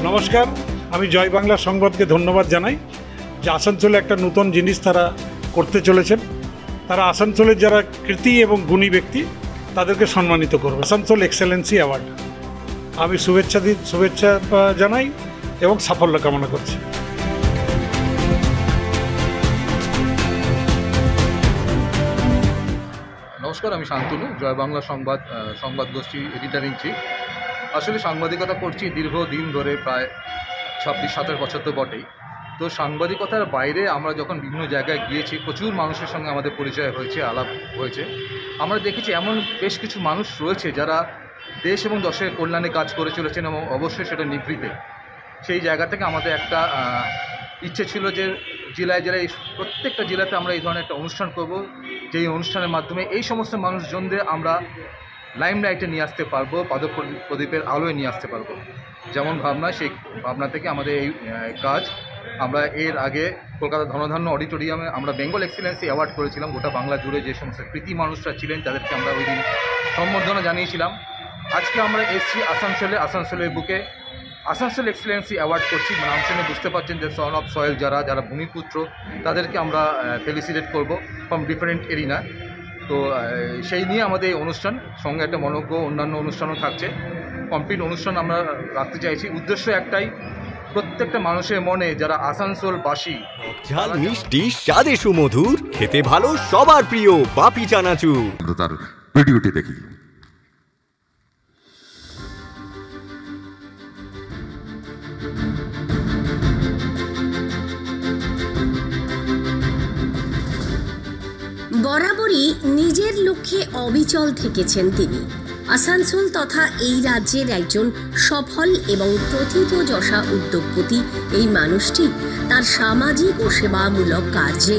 নমস্কার, আমি জয় বাংলা সংবাদকে ধন্যবাদ জানাই যে আসানসোলে একটা নতুন জিনিস তারা করতে চলেছেন। তারা আসানসোলের যারা কৃতি এবং গুণী ব্যক্তি তাদেরকে সম্মানিত করবে, আসানসোল এক্সেলেন্সি অ্যাওয়ার্ড। আমি শুভেচ্ছা জানাই এবং সাফল্য কামনা করছি। নমস্কার, আমি শান্তনু, জয় বাংলা সংবাদ গোষ্ঠী এডিটর ইন চিফ। আসলে সাংবাদিকতা করছি দীর্ঘদিন ধরে, প্রায় 26-27 বছর তো বটেই। তো সাংবাদিকতার বাইরে আমরা যখন বিভিন্ন জায়গায় গিয়েছি, প্রচুর মানুষের সঙ্গে আমাদের পরিচয় হয়েছে, আলাপ হয়েছে। আমরা দেখেছি এমন বেশ কিছু মানুষ রয়েছে যারা দেশ এবং দশের কল্যাণে কাজ করে চলেছেন এবং অবশ্যই সেটা নিভৃতে। সেই জায়গা থেকে আমাদের একটা ইচ্ছে ছিল যে জেলায় প্রত্যেকটা জেলাতে আমরা এই ধরনের একটা অনুষ্ঠান করব, যেই অনুষ্ঠানের মাধ্যমে এই সমস্ত মানুষজনদের আমরা লাইমলাইটে নিয়ে আসতে পারবো, প্রদীপের আলোয় নিয়ে আসতে পারবো। যেমন ভাবনা, সেই ভাবনা থেকে আমাদের এই কাজ। আমরা এর আগে কলকাতা ধনধান্য অডিটোরিয়ামে আমরা বেঙ্গল এক্সেলেন্সি অ্যাওয়ার্ড করেছিলাম। গোটা বাংলা জুড়ে যে সমস্ত কৃতি মানুষরা ছিলেন তাদেরকে আমরা ওই দিন সম্বর্ধনা জানিয়েছিলাম। আজকে আমরা এসছি আসানসোলের বুকে আসানসোল এক্সেলেন্সি অ্যাওয়ার্ড করছি। নাম শুনে বুঝতে পারছেন যে সন অফ সয়েল যারা ভূমিপুত্র, তাদেরকে আমরা ফেলিসিটেট করব ফ্রম ডিফারেন্ট এরিনা। তো সেই নিয়ে আমাদের এই অনুষ্ঠান, সঙ্গে একটা মনোজ্ঞ অন্যান্য অনুষ্ঠানও থাকছে। কমপ্লিট অনুষ্ঠান আমরা রাখতে চাইছি। উদ্দেশ্য একটাই, প্রত্যেকটা মানুষের মনে যারা আসানসোলবাসী, ঝাল মিষ্টি স্বাদে সুমধুর, খেতে ভালো সবার প্রিয় বাপি চানাচুর, তার ভিডিওটি দেখি। বরাবরই নিজের লক্ষ্যে অবিচল থেকেছেন তিনি। আসানসোল তথা এই রাজ্যের একজন সফল এবং প্রথিতযশা উদ্যোগপতি এই মানুষটি তার সামাজিক ও সেবামূলক কার্যে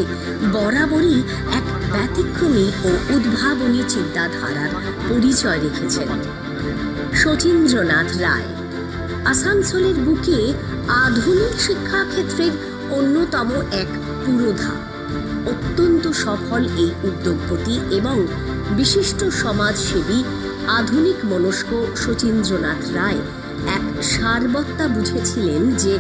বরাবরই এক ব্যতিক্রমী ও উদ্ভাবনী চিন্তাধারার পরিচয় রেখেছেন। শচীন্দ্রনাথ রায় আসানসোলের বুকে আধুনিক শিক্ষাক্ষেত্রের অন্যতম এক পুরোধা। অত্যন্ত সফল এই উদ্যোগপতি এবং বিশিষ্ট সমাজসেবী আধুনিক মনস্ক শচীন্দ্রনাথ রায় এক সারবত্তা বুঝেছিলেন যে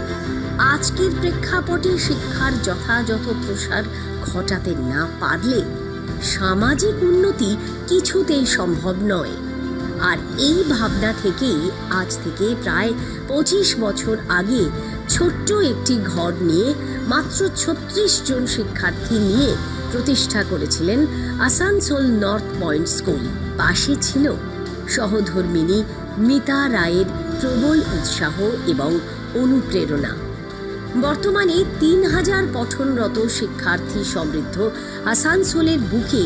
আজকের প্রেক্ষাপটে শিক্ষার যথাযথ প্রসার ঘটাতে না পারলে সামাজিক উন্নতি কিছুতেই সম্ভব নয়। আর এই ভাবনা থেকেই আজ থেকে প্রায় 25 বছর আগে ছোট্ট একটি ঘর নিয়ে মাত্র 36 জন শিক্ষার্থী নিয়ে প্রতিষ্ঠা করেছিলেন আসানসোল নর্থ পয়েন্ট স্কুল। পাশে ছিল সহধর্মিণী মিতা রায়ের প্রবল উৎসাহ এবং অনুপ্রেরণা। বর্তমানে 3000 পঠনরত শিক্ষার্থী সমৃদ্ধ আসানসোলের বুকে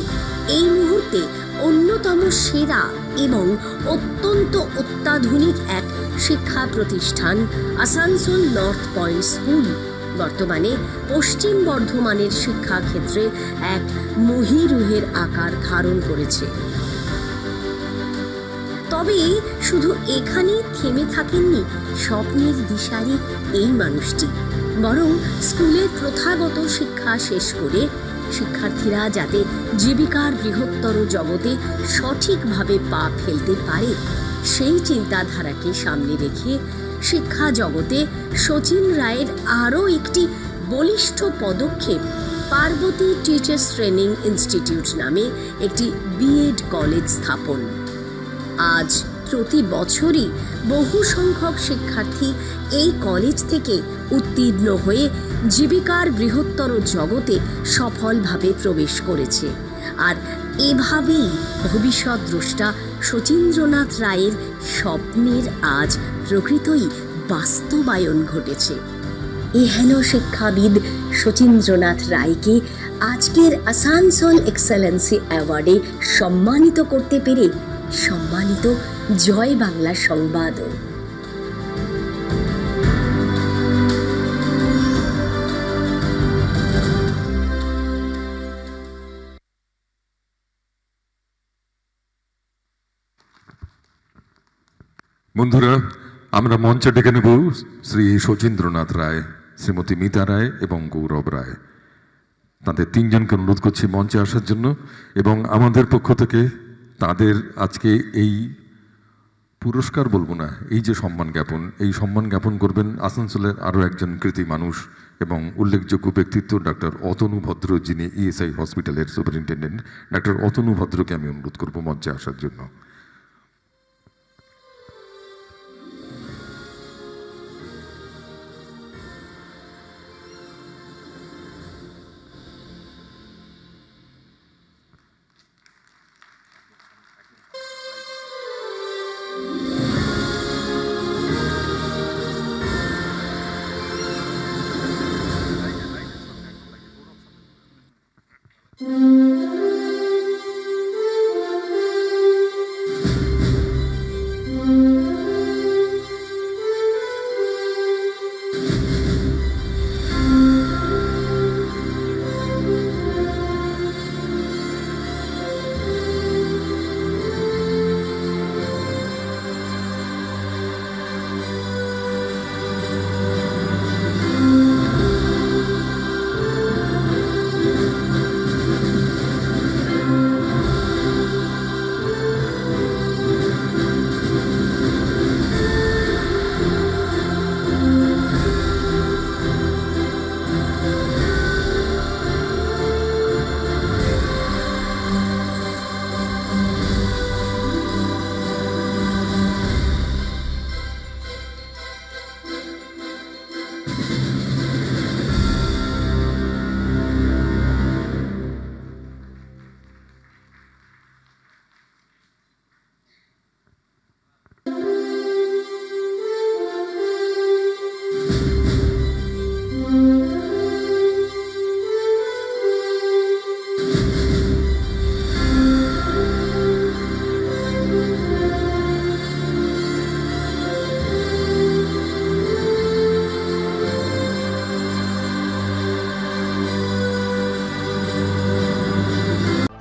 এই মুহূর্তে অন্যতম সেরা এবং অত্যন্ত অত্যাধুনিক এক শিক্ষা প্রতিষ্ঠান আসানসোল নর্থ পয়েন্ট স্কুল বর্তমানে পশ্চিম বর্ধমানের শিক্ষাক্ষেত্রে এক মহীরুহের আকার ধারণ করেছে। তবে শুধু এখানেই থেমে থাকেননি স্বপ্নের দিশারি এই মানুষটি, বরং স্কুলের প্রথাগত শিক্ষা শেষ করে শিক্ষার্থীরা যাতে জীবিকার বৃহত্তর জগতে সঠিকভাবে পা ফেলতে পারে সেই চিন্তাধারাকে সামনে রেখে শিক্ষা জগতে শচীন রায়ের আরও একটি বলিষ্ঠ পদক্ষেপ পার্বতী টিচার্স ট্রেনিং ইনস্টিটিউট নামে একটি বিএড কলেজ স্থাপন। আজ প্রতি বছরই বহু সংখ্যক শিক্ষার্থী এই কলেজ থেকে উত্তীর্ণ হয়ে জীবিকার বৃহত্তর জগতে সফলভাবে প্রবেশ করেছে। আর এভাবেই ভবিষ্যৎ দ্রষ্টা শচীন্দ্রনাথ রায়ের স্বপ্নের আজ প্রকৃতই বাস্তবায়ন ঘটেছে। এহেন শিক্ষাবিদ শচীন্দ্রনাথ রায়কে আজকের আসানসোল এক্সেলেন্সি অ্যাওয়ার্ডে সম্মানিত করতে পেরে সম্মানিত জয় বাংলা সংবাদ। বন্ধুরা, আমরা মঞ্চে ডেকে নেব শ্রী শচীন্দ্রনাথ রায়, শ্রীমতী মিতা রায় এবং গৌরব রায়। তাদের তিনজনকে অনুরোধ করছি মঞ্চে আসার জন্য এবং আমাদের পক্ষ থেকে তাদের আজকে এই পুরস্কার বলবো না, এই যে সম্মান জ্ঞাপন, এই সম্মান জ্ঞাপন করবেন আসানসোলের আরও একজন কৃতি মানুষ এবং উল্লেখযোগ্য ব্যক্তিত্ব ডাক্তার অতনু ভদ্র, যিনি ইএসআই হসপিটালের সুপারিনটেন্ডেন্ট। ডাক্তার অতনু ভদ্রকে আমি অনুরোধ করবো মঞ্চে আসার জন্য।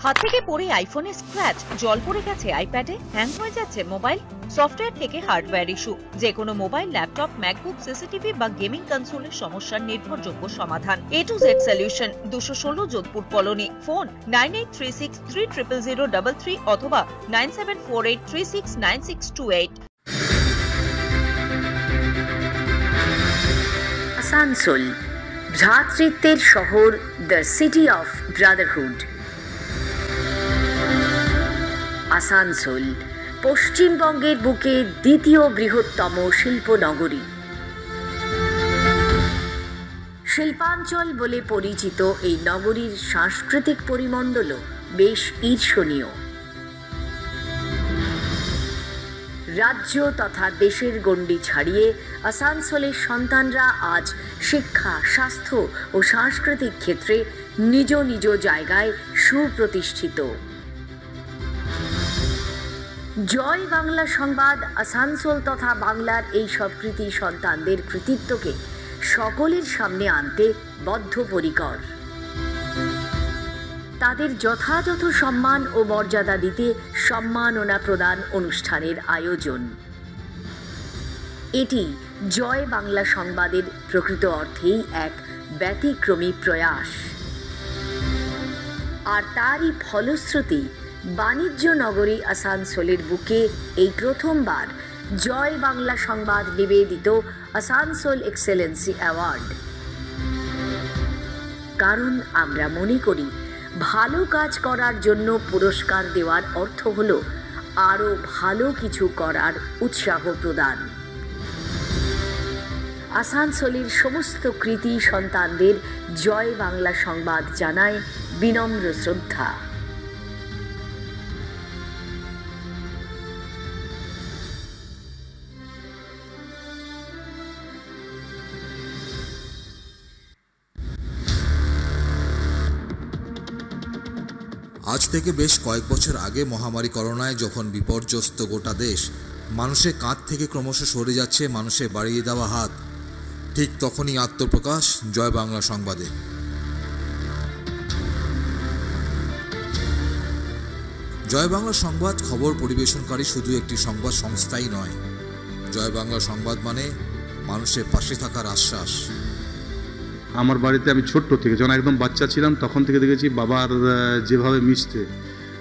হাত থেকে পড়ে আইফোনে স্ক্র্যাচ, জল পড়ে গেছে আইপ্যাডে, হ্যাং হয়ে যাচ্ছে মোবাইল, সফটওয়্যার থেকে হার্ডওয়্যার ইস্যু, যে কোনো মোবাইল, ল্যাপটপ, ম্যাকবুক, সিসিটিভি বা গেমিং কনসোলের সমস্যার নির্ভরযোগ্য সমাধান। A to Z solution, 216 Jodhpur colony. Phone 9836300033 অথবা 9748369628। আসানসোল, ভ্রাতৃত্বের শহর, the city of Brotherhood. Asansol পশ্চিমবঙ্গের বুকে দ্বিতীয় বৃহত্তম শিল্পনগরী। শিল্পাঞ্চল বলে পরিচিত এই নগরীর সাংস্কৃতিক পরিমণ্ডলও বেশ ঈর্ষণীয়। রাজ্য তথা দেশের গণ্ডি ছাড়িয়ে আসানসোলের সন্তানরা আজ শিক্ষা, স্বাস্থ্য ও সাংস্কৃতিক ক্ষেত্রে নিজ নিজ জায়গায় সুপ্রতিষ্ঠিত। জয় বাংলা সংবাদ আসানসোল তথা বাংলার এই সব কৃতি সন্তানদের কৃতিত্বকে সকলের সামনে আনতে বদ্ধপরিকর। তাদের যথাযথ সম্মান ও মর্যাদা দিতে সম্মাননা প্রদান অনুষ্ঠানের আয়োজন। এটি জয় বাংলা সংবাদের প্রকৃত অর্থেই এক ব্যতিক্রমী প্রয়াস, আর তারই ফলশ্রুতি বাণিজ্য নগরী আসানসোলের বুকে এই প্রথমবার জয় বাংলা সংবাদ নিবেদিত আসানসোল এক্সেলেন্সি অ্যাওয়ার্ড। কারণ আমরা মনে করি ভালো কাজ করার জন্য পুরস্কার দেওয়ার অর্থ হলো আরও ভালো কিছু করার উৎসাহ প্রদান। আসানসোলের সমস্ত কৃতি সন্তানদের জয় বাংলা সংবাদ জানায় বিনম্র শ্রদ্ধা। আজ থেকে বেশ কয়েক বছর আগে মহামারী করোনায় যখন বিপর্যস্ত গোটা দেশ, মানুষের কাঁধ থেকে ক্রমশ সরে যাচ্ছে মানুষের বাড়িয়ে দেওয়া হাত, ঠিক তখনই আত্মপ্রকাশ জয় বাংলা সংবাদে। জয় বাংলা সংবাদ খবর পরিবেশনকারী শুধু একটি সংবাদ সংস্থাই নয়। জয় বাংলা সংবাদ মানে মানুষের পাশে থাকার আশ্বাস। আমার বাড়িতে আমি ছোট্ট থেকে যখন একদম বাচ্চা ছিলাম তখন থেকে দেখেছি বাবার যেভাবে মিশতে,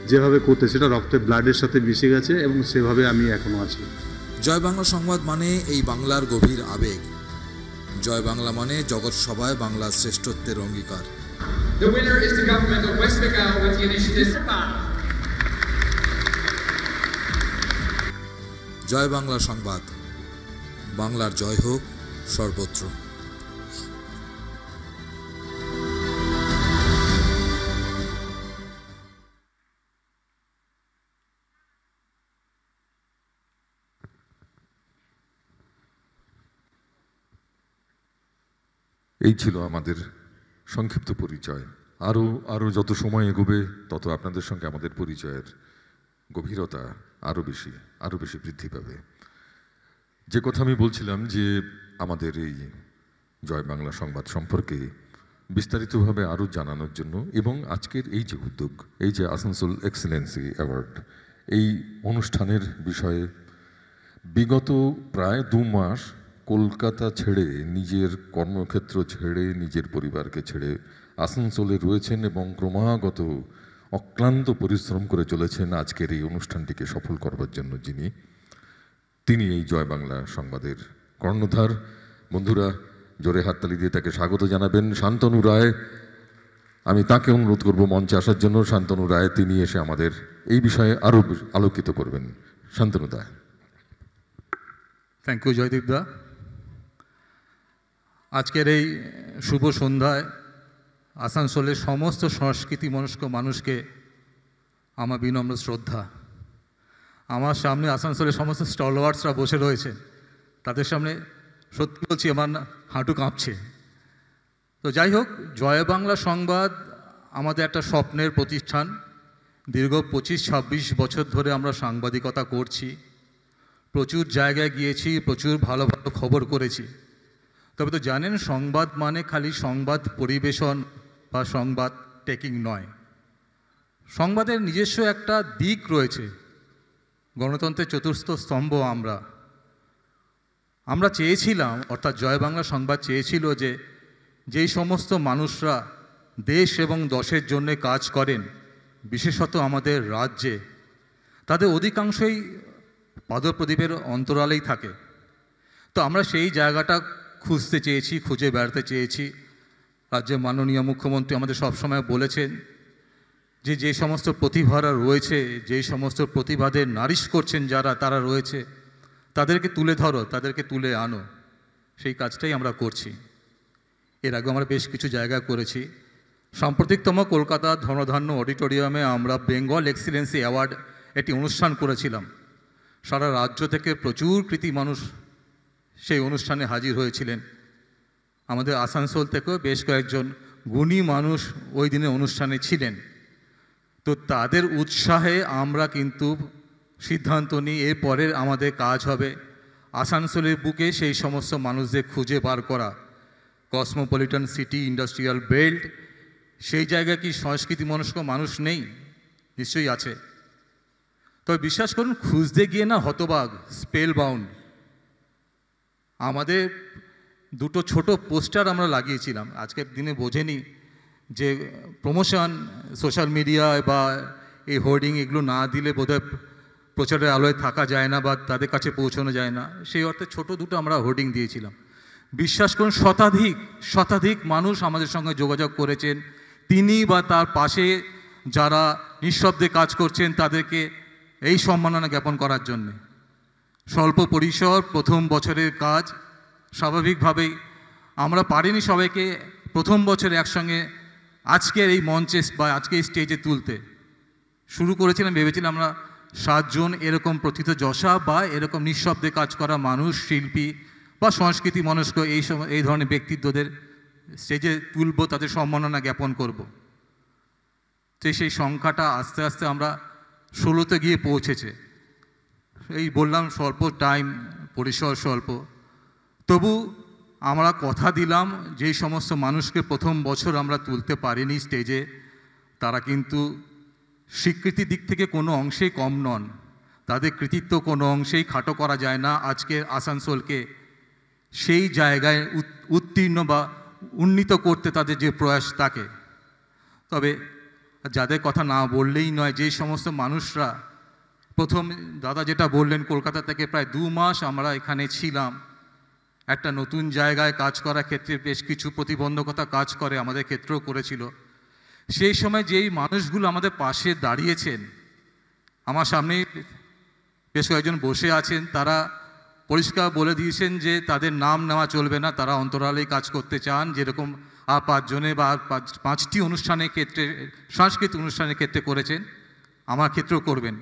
যেভাবে করতে, সেটা রক্তের ব্লাডের সাথে মিশে গেছে এবং সেভাবে আমি এখনও আছি। জয় বাংলা সংবাদ মানে এই বাংলার গভীর আবেগ। জয় বাংলা মানে জগৎ সভায় বাংলার শ্রেষ্ঠত্বের অঙ্গীকার। The winner is the government of West Bengal with the initiative. জয় বাংলা সংবাদ, বাংলার জয় হোক সর্বত্র। এই ছিল আমাদের সংক্ষিপ্ত পরিচয়। আরও যত সময় এগোবে তত আপনাদের সঙ্গে আমাদের পরিচয়ের গভীরতা আরও বেশি বৃদ্ধি পাবে। যে কথা আমি বলছিলাম যে আমাদের এই জয় বাংলা সংবাদ সম্পর্কে বিস্তারিতভাবে আরও জানানোর জন্য এবং আজকের এই যে উদ্যোগ, এই যে আসানসোল এক্সেলেন্সি অ্যাওয়ার্ড, এই অনুষ্ঠানের বিষয়ে বিগত প্রায় 2 মাস কলকাতা ছেড়ে, নিজের কর্মক্ষেত্র ছেড়ে, নিজের পরিবারকে ছেড়ে আসানসোলে রয়েছেন এবং ক্রমাগত অক্লান্ত পরিশ্রম করে চলেছেন আজকের এই অনুষ্ঠানটিকে সফল করবার জন্য। তিনি এই জয় বাংলা সংবাদের কর্ণধার। বন্ধুরা, জোরে হাততালি দিয়ে তাকে স্বাগত জানাবেন। শান্তনু রায়, আমি তাকে অনুরোধ করব মঞ্চে আসার জন্য। শান্তনু রায়, তিনি এসে আমাদের এই বিষয়ে আরও আলোকিত করবেন। শান্তনু দা। থ্যাংক ইউ জয়দীপ দা। আজকের এই শুভ সন্ধ্যায় আসানসোলের সমস্ত সংস্কৃতি মনস্ক মানুষকে আমার বিনম্র শ্রদ্ধা। আমার সামনে আসানসোলের সমস্ত স্টলওয়ার্ডসরা বসে রয়েছে, তাদের সামনে সত্যি বলছি আমার হাঁটু কাঁপছে। তো যাই হোক, জয় বাংলা সংবাদ আমাদের একটা স্বপ্নের প্রতিষ্ঠান। দীর্ঘ 25-26 বছর ধরে আমরা সাংবাদিকতা করছি, প্রচুর জায়গায় গিয়েছি, প্রচুর ভালো ভালো খবর করেছি। তবে তো জানেন, সংবাদ মানে খালি সংবাদ পরিবেশন বা সংবাদ টেকিং নয়। সংবাদের নিজস্ব একটা দিক রয়েছে। গণতন্ত্রের চতুর্থ স্তম্ভ আমরা চেয়েছিলাম, অর্থাৎ জয় বাংলা সংবাদ চেয়েছিল যে যেই সমস্ত মানুষরা দেশ এবং দশের জন্যে কাজ করেন, বিশেষত আমাদের রাজ্যে, তাদের অধিকাংশই পাদপ্রদীপের অন্তরালেই থাকে। তো আমরা সেই জায়গাটা খুঁজতে চেয়েছি, খুঁজে বেড়াতে চেয়েছি। রাজ্যের মাননীয় মুখ্যমন্ত্রী আমাদের সবসময় বলেছেন যে যে সমস্ত প্রতিভারা রয়েছে, যেই সমস্ত প্রতিভাদের নারিশ করছেন যারা, তারা রয়েছে, তাদেরকে তুলে ধরো, তাদেরকে তুলে আনো। সেই কাজটাই আমরা করছি। এর আগে আমরা বেশ কিছু জায়গায় করেছি। সাম্প্রতিকতম কলকাতা ধনধান্য অডিটোরিয়ামে আমরা বেঙ্গল এক্সিলেন্সি অ্যাওয়ার্ড একটি অনুষ্ঠান করেছিলাম। সারা রাজ্য থেকে প্রচুর কৃতি মানুষ সেই অনুষ্ঠানে হাজির হয়েছিলেন। আমাদের আসানসোল থেকেও বেশ কয়েকজন গুণী মানুষ ওই দিনের অনুষ্ঠানে ছিলেন। তো তাদের উৎসাহে আমরা কিন্তু সিদ্ধান্ত নিই, এরপরের আমাদের কাজ হবে আসানসোলের বুকে সেই সমস্ত মানুষদের খুঁজে বার করা। কসমোপলিটন সিটি, ইন্ডাস্ট্রিয়াল বেল্ট, সেই জায়গায় কি সংস্কৃতি মনস্ক মানুষ নেই? নিশ্চয়ই আছে। তবে বিশ্বাস করুন, খুঁজতে গিয়ে না হতবাক, স্পেল বাউন্ড। আমাদের 2টো ছোট পোস্টার আমরা লাগিয়েছিলাম। আজকের দিনে বোঝেনি যে প্রমোশন সোশ্যাল মিডিয়ায় বা এই হোর্ডিং এগুলো না দিলে বোধহয় প্রচারের আলোয় থাকা যায় না বা তাদের কাছে পৌঁছানো যায় না। সেই অর্থে ছোট 2টো আমরা হোর্ডিং দিয়েছিলাম। বিশ্বাস করুন, শতাধিক মানুষ আমাদের সঙ্গে যোগাযোগ করেছেন। তিনি বা তার পাশে যারা নিঃশব্দে কাজ করছেন তাদেরকে এই সম্মাননা জ্ঞাপন করার জন্যে। স্বল্প পরিসর, প্রথম বছরের কাজ। স্বাভাবিকভাবেই আমরা পারিনি সবাইকে প্রথম বছর একসঙ্গে আজকের এই মঞ্চে বা আজকের স্টেজে তুলতে। শুরু করেছিলাম, ভেবেছিলাম আমরা 7 জন এরকম প্রথিতযশা বা এরকম নিঃশব্দে কাজ করা মানুষ, শিল্পী বা সংস্কৃতি মনস্ক এই ধরনের ব্যক্তিত্বদের স্টেজে তুলব, তাদের সম্মাননা জ্ঞাপন করব। তো সেই সংখ্যাটা আস্তে আস্তে আমরা 16তে গিয়ে পৌঁছেছে। এই বললাম স্বল্প টাইম, পরিসর স্বল্প, তবু আমরা কথা দিলাম যেই সমস্ত মানুষকে প্রথম বছর আমরা তুলতে পারিনি স্টেজে, তারা কিন্তু স্বীকৃতির দিক থেকে কোনো অংশেই কম নন। তাদের কৃতিত্ব কোনো অংশেই খাটো করা যায় না আজকের আসানসোলকে সেই জায়গায় উত্তীর্ণ বা উন্নীত করতে তাদের যে প্রয়াস থাকে। তবে যাদের কথা না বললেই নয়, যে সমস্ত মানুষরা প্রথম দাদা যেটা বললেন, কলকাতা থেকে প্রায় 2 মাস আমরা এখানে ছিলাম। একটা নতুন জায়গায় কাজ করার ক্ষেত্রে বেশ কিছু প্রতিবন্ধকতা কাজ করে, আমাদের ক্ষেত্রেও করেছিল। সেই সময় যেই মানুষগুলো আমাদের পাশে দাঁড়িয়েছেন, আমার সামনে বেশ কয়েকজন বসে আছেন, তারা পরিষ্কার বলে দিয়েছেন যে তাদের নাম নেওয়া চলবে না, তারা অন্তরালেই কাজ করতে চান। যেরকম 5 জনে বা 5টি অনুষ্ঠানের ক্ষেত্রে, সাংস্কৃতিক অনুষ্ঠানের ক্ষেত্রে করেছেন, আমার ক্ষেত্রেও করবেন।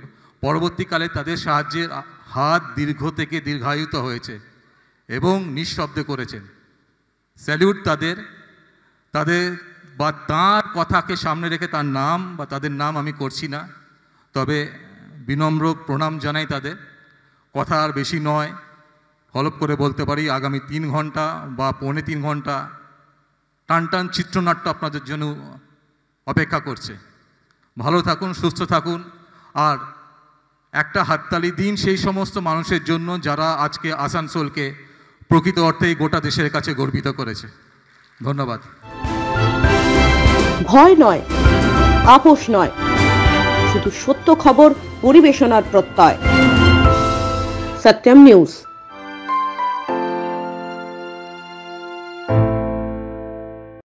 পরবর্তীকালে তাদের সাহায্যের হাত দীর্ঘ থেকে দীর্ঘায়িত হয়েছে এবং নিঃশব্দে করেছেন। স্যালিউট তাদের বা তাঁর কথাকে সামনে রেখে তার নাম বা তাদের নাম আমি করছি না, তবে বিনম্র প্রণাম জানাই তাদের। কথা আর বেশি নয়, হলপ করে বলতে পারি আগামী 3 ঘন্টা বা 3.25 ঘন্টা টান চিত্রনাট্য আপনাদের জন্য অপেক্ষা করছে। ভালো থাকুন, সুস্থ থাকুন, আর একটা হাততালি দিন সেই সমস্ত মানুষের জন্য যারা আজকে আসানসোলকে প্রকৃত অর্থেই গোটা দেশের কাছে গর্বিত করেছে। ধন্যবাদ। ভয় নয়, আপোষ নয়, শুধু সত্য খবর পরিবেশনার প্রত্যয়। সত্যম নিউজ।